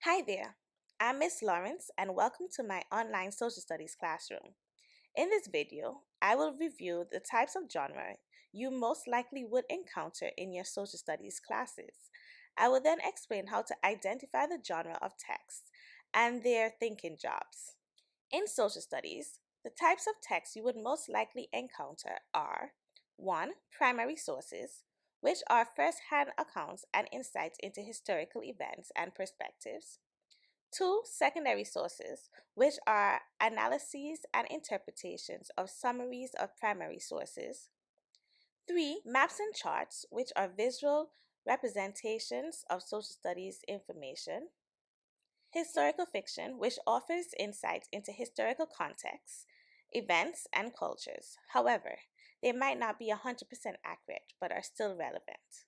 Hi there, I'm Miss Lawrence and welcome to my online social studies classroom. In this video, I will review the types of genre you most likely would encounter in your social studies classes. I will then explain how to identify the genre of text and their thinking jobs. In social studies, the types of text you would most likely encounter are 1. Primary sources, which are first-hand accounts and insights into historical events and perspectives. 2. Secondary sources, which are analyses and interpretations of summaries of primary sources. 3. Maps and charts, which are visual representations of social studies information. Historical fiction, which offers insights into historical contexts, events, and cultures. However, they might not be 100% accurate, but are still relevant.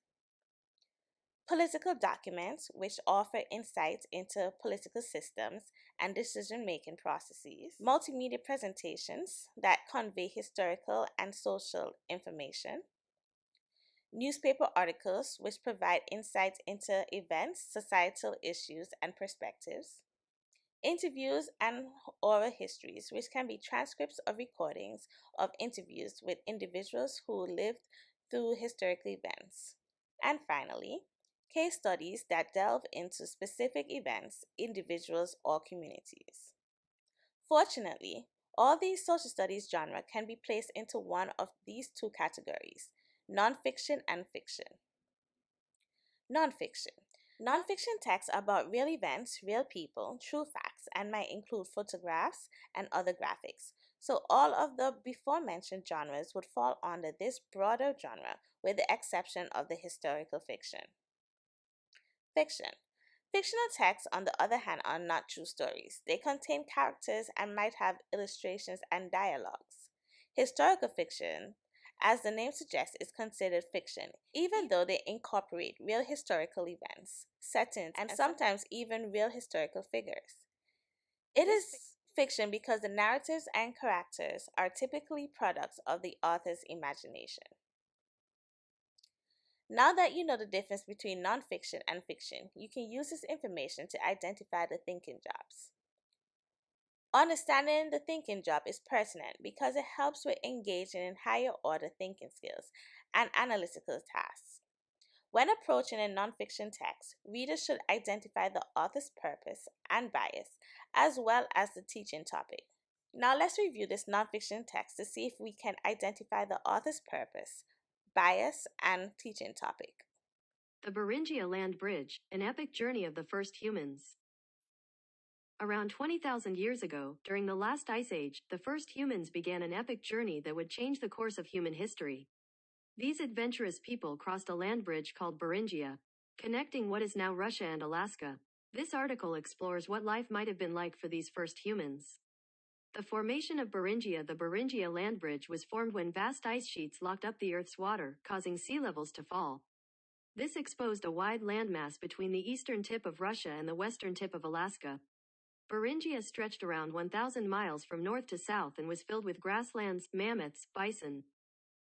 Political documents, which offer insights into political systems and decision-making processes. Multimedia presentations that convey historical and social information. Newspaper articles, which provide insights into events, societal issues, and perspectives. Interviews and oral histories, which can be transcripts or recordings of interviews with individuals who lived through historical events. And finally, case studies that delve into specific events, individuals, or communities. Fortunately, all these social studies genre can be placed into one of these two categories, nonfiction and fiction. Nonfiction. Nonfiction texts are about real events, real people, true facts, and might include photographs and other graphics. So all of the before mentioned genres would fall under this broader genre with the exception of the historical fiction. Fiction. Fictional texts, on the other hand, are not true stories. They contain characters and might have illustrations and dialogues. Historical fiction, as the name suggests, is considered fiction, even though they incorporate real historical events, settings, and sometimes even real historical figures. It is fiction because the narratives and characters are typically products of the author's imagination. Now that you know the difference between nonfiction and fiction, you can use this information to identify the thinking jobs. Understanding the thinking job is pertinent because it helps with engaging in higher order thinking skills and analytical tasks. When approaching a nonfiction text, readers should identify the author's purpose and bias, as well as the teaching topic. Now let's review this nonfiction text to see if we can identify the author's purpose, bias, and teaching topic. The Beringia Land Bridge, an epic journey of the first humans. Around 20,000 years ago, during the last ice age, the first humans began an epic journey that would change the course of human history. These adventurous people crossed a land bridge called Beringia, connecting what is now Russia and Alaska. This article explores what life might have been like for these first humans. The formation of Beringia. The Beringia land bridge was formed when vast ice sheets locked up the Earth's water, causing sea levels to fall. This exposed a wide landmass between the eastern tip of Russia and the western tip of Alaska. Beringia stretched around 1,000 miles from north to south and was filled with grasslands, mammoths, bison,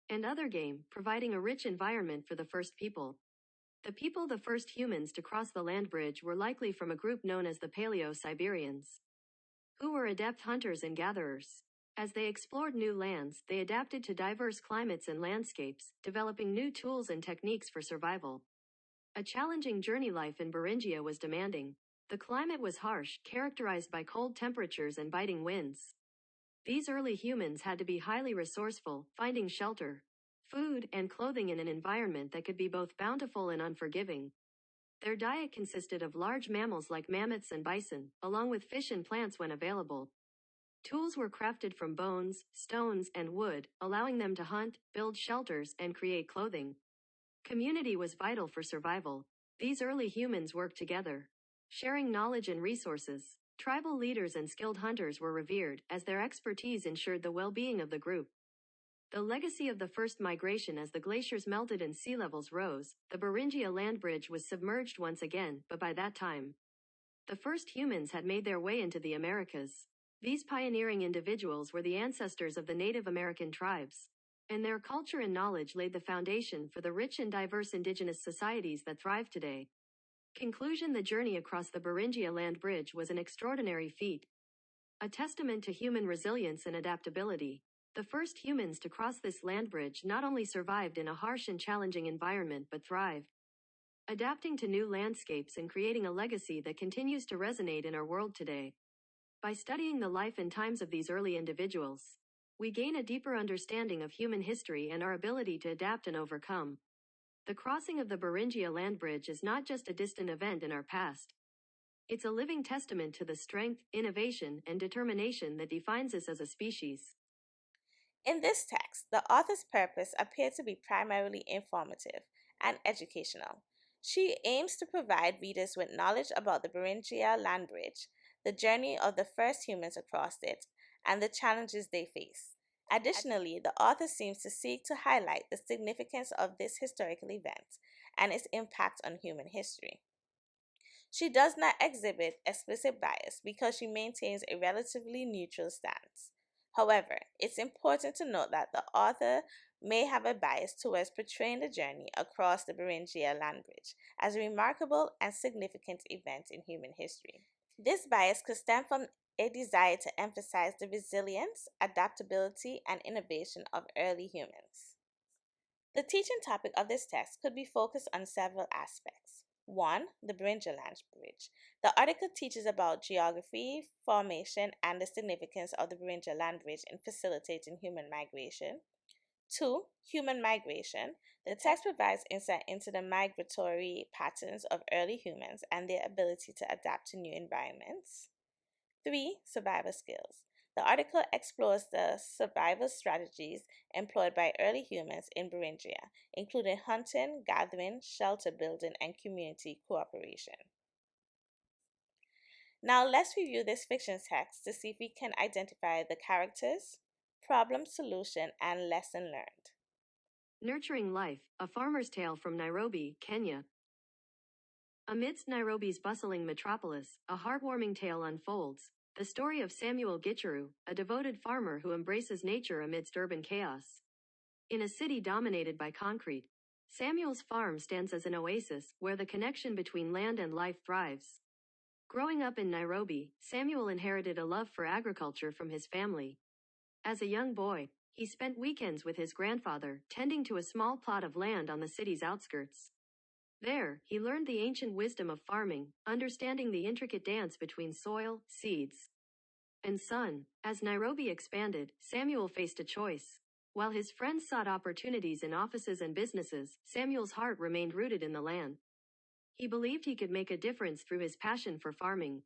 and other game, providing a rich environment for the first people. The first humans to cross the land bridge, were likely from a group known as the Paleo-Siberians, who were adept hunters and gatherers. As they explored new lands, they adapted to diverse climates and landscapes, developing new tools and techniques for survival. A challenging journey. Life in Beringia was demanding. The climate was harsh, characterized by cold temperatures and biting winds. These early humans had to be highly resourceful, finding shelter, food, and clothing in an environment that could be both bountiful and unforgiving. Their diet consisted of large mammals like mammoths and bison, along with fish and plants when available. Tools were crafted from bones, stones, and wood, allowing them to hunt, build shelters, and create clothing. Community was vital for survival. These early humans worked together, sharing knowledge and resources. Tribal leaders and skilled hunters were revered, as their expertise ensured the well-being of the group. The legacy of the first migration. As the glaciers melted and sea levels rose, the Beringia land bridge was submerged once again, but by that time, the first humans had made their way into the Americas. These pioneering individuals were the ancestors of the Native American tribes, and their culture and knowledge laid the foundation for the rich and diverse indigenous societies that thrive today. Conclusion: the journey across the Beringia land bridge was an extraordinary feat, a testament to human resilience and adaptability. The first humans to cross this land bridge not only survived in a harsh and challenging environment but thrived, adapting to new landscapes and creating a legacy that continues to resonate in our world today. By studying the life and times of these early individuals, we gain a deeper understanding of human history and our ability to adapt and overcome. The crossing of the Beringia land bridge is not just a distant event in our past. It's a living testament to the strength, innovation, and determination that defines us as a species. In this text, the author's purpose appears to be primarily informative and educational. She aims to provide readers with knowledge about the Beringia land bridge, the journey of the first humans across it, and the challenges they face. Additionally, the author seems to seek to highlight the significance of this historical event and its impact on human history. She does not exhibit explicit bias because she maintains a relatively neutral stance. However, it's important to note that the author may have a bias towards portraying the journey across the Beringia land bridge as a remarkable and significant event in human history. This bias could stem from a desire to emphasize the resilience, adaptability, and innovation of early humans. The teaching topic of this text could be focused on several aspects. 1. The Beringia Land Bridge. The article teaches about geography, formation, and the significance of the Beringia Land Bridge in facilitating human migration. 2. Human migration. The text provides insight into the migratory patterns of early humans and their ability to adapt to new environments. 3. Survival skills. The article explores the survival strategies employed by early humans in Beringia, including hunting, gathering, shelter building, and community cooperation. Now let's review this fiction text to see if we can identify the characters, problem solution, and lesson learned. Nurturing Life, a Farmer's Tale from Nairobi, Kenya. Amidst Nairobi's bustling metropolis, a heartwarming tale unfolds. The story of Samuel Gicheru, a devoted farmer who embraces nature amidst urban chaos. In a city dominated by concrete, Samuel's farm stands as an oasis where the connection between land and life thrives. Growing up in Nairobi, Samuel inherited a love for agriculture from his family. As a young boy, he spent weekends with his grandfather, tending to a small plot of land on the city's outskirts. There, he learned the ancient wisdom of farming, understanding the intricate dance between soil, seeds, and sun. As Nairobi expanded, Samuel faced a choice. While his friends sought opportunities in offices and businesses, Samuel's heart remained rooted in the land. He believed he could make a difference through his passion for farming.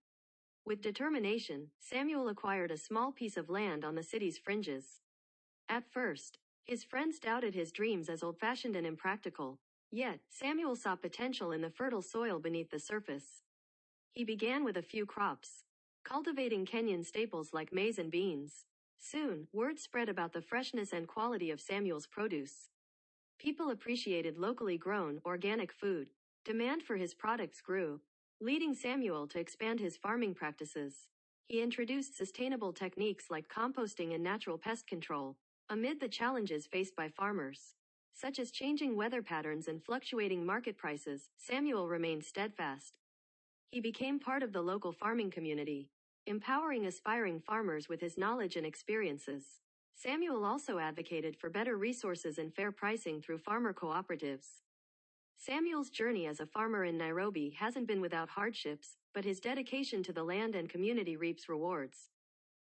With determination, Samuel acquired a small piece of land on the city's fringes. At first, his friends doubted his dreams as old-fashioned and impractical. Yet, Samuel saw potential in the fertile soil beneath the surface. He began with a few crops, cultivating Kenyan staples like maize and beans. Soon, word spread about the freshness and quality of Samuel's produce. People appreciated locally grown, organic food. Demand for his products grew, leading Samuel to expand his farming practices. He introduced sustainable techniques like composting and natural pest control. Amid the challenges faced by farmers, such as changing weather patterns and fluctuating market prices, Samuel remained steadfast. He became part of the local farming community, empowering aspiring farmers with his knowledge and experiences. Samuel also advocated for better resources and fair pricing through farmer cooperatives. Samuel's journey as a farmer in Nairobi hasn't been without hardships, but his dedication to the land and community reaps rewards.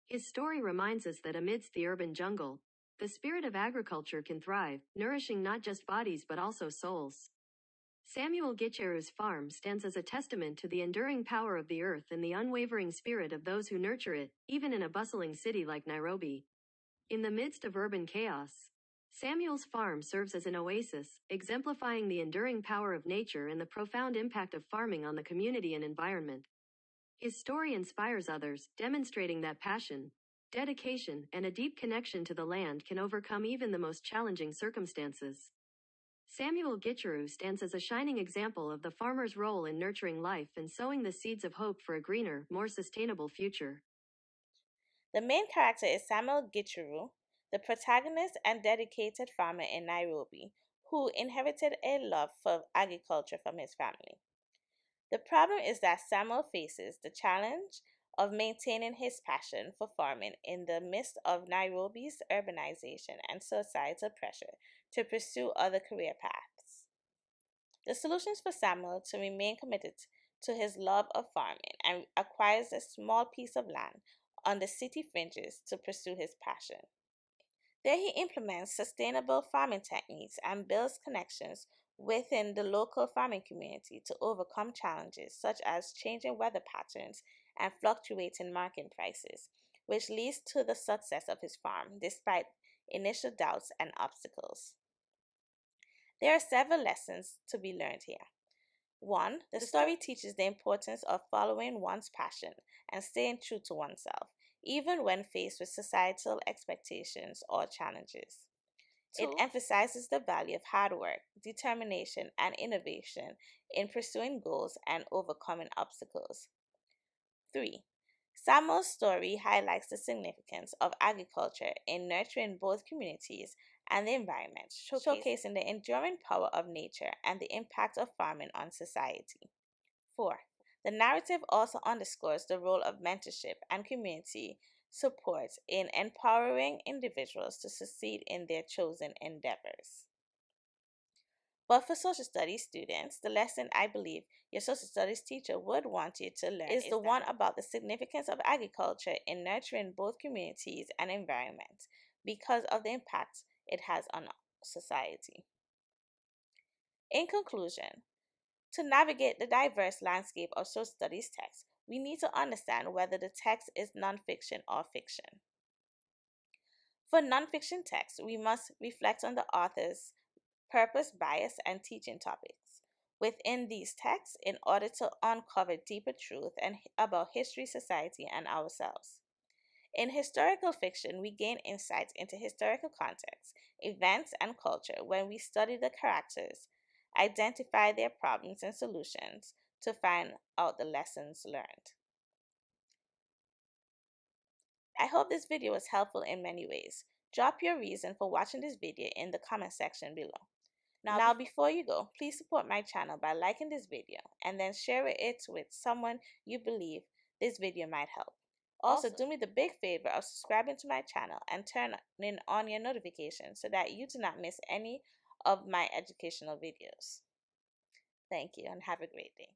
His story reminds us that amidst the urban jungle, the spirit of agriculture can thrive, nourishing not just bodies but also souls. Samuel Gicheru's farm stands as a testament to the enduring power of the earth and the unwavering spirit of those who nurture it, even in a bustling city like Nairobi. In the midst of urban chaos, Samuel's farm serves as an oasis, exemplifying the enduring power of nature and the profound impact of farming on the community and environment. His story inspires others, demonstrating that passion, dedication, and a deep connection to the land can overcome even the most challenging circumstances. Samuel Gicheru stands as a shining example of the farmer's role in nurturing life and sowing the seeds of hope for a greener, more sustainable future. The main character is Samuel Gicheru, the protagonist and dedicated farmer in Nairobi, who inherited a love for agriculture from his family. The problem is that Samuel faces the challenge of maintaining his passion for farming in the midst of Nairobi's urbanization and societal pressure to pursue other career paths. The solutions for Samuel to remain committed to his love of farming and acquires a small piece of land on the city fringes to pursue his passion. There he implements sustainable farming techniques and builds connections within the local farming community to overcome challenges such as changing weather patterns and fluctuating market prices, which leads to the success of his farm despite initial doubts and obstacles. There are several lessons to be learned here. 1. The story teaches the importance of following one's passion and staying true to oneself, even when faced with societal expectations or challenges. It emphasizes the value of hard work, determination, and innovation in pursuing goals and overcoming obstacles. 3. Samuel's story highlights the significance of agriculture in nurturing both communities and the environment, showcasing the enduring power of nature and the impact of farming on society. 4. The narrative also underscores the role of mentorship and community support in empowering individuals to succeed in their chosen endeavors. But for social studies students, the lesson I believe your social studies teacher would want you to learn is the one about the significance of agriculture in nurturing both communities and environment because of the impact it has on society. In conclusion, to navigate the diverse landscape of social studies text, we need to understand whether the text is nonfiction or fiction. For nonfiction texts, we must reflect on the author's purpose, bias, and teaching topics within these texts in order to uncover deeper truth about history, society, and ourselves. In historical fiction, we gain insight into historical context, events, and culture when we study the characters, identify their problems and solutions to find out the lessons learned. I hope this video was helpful in many ways. Drop your reason for watching this video in the comment section below. Now, before you go, please support my channel by liking this video and then share it with someone you believe this video might help. Also, do me the big favor of subscribing to my channel and turning on your notifications so that you do not miss any of my educational videos. Thank you and have a great day.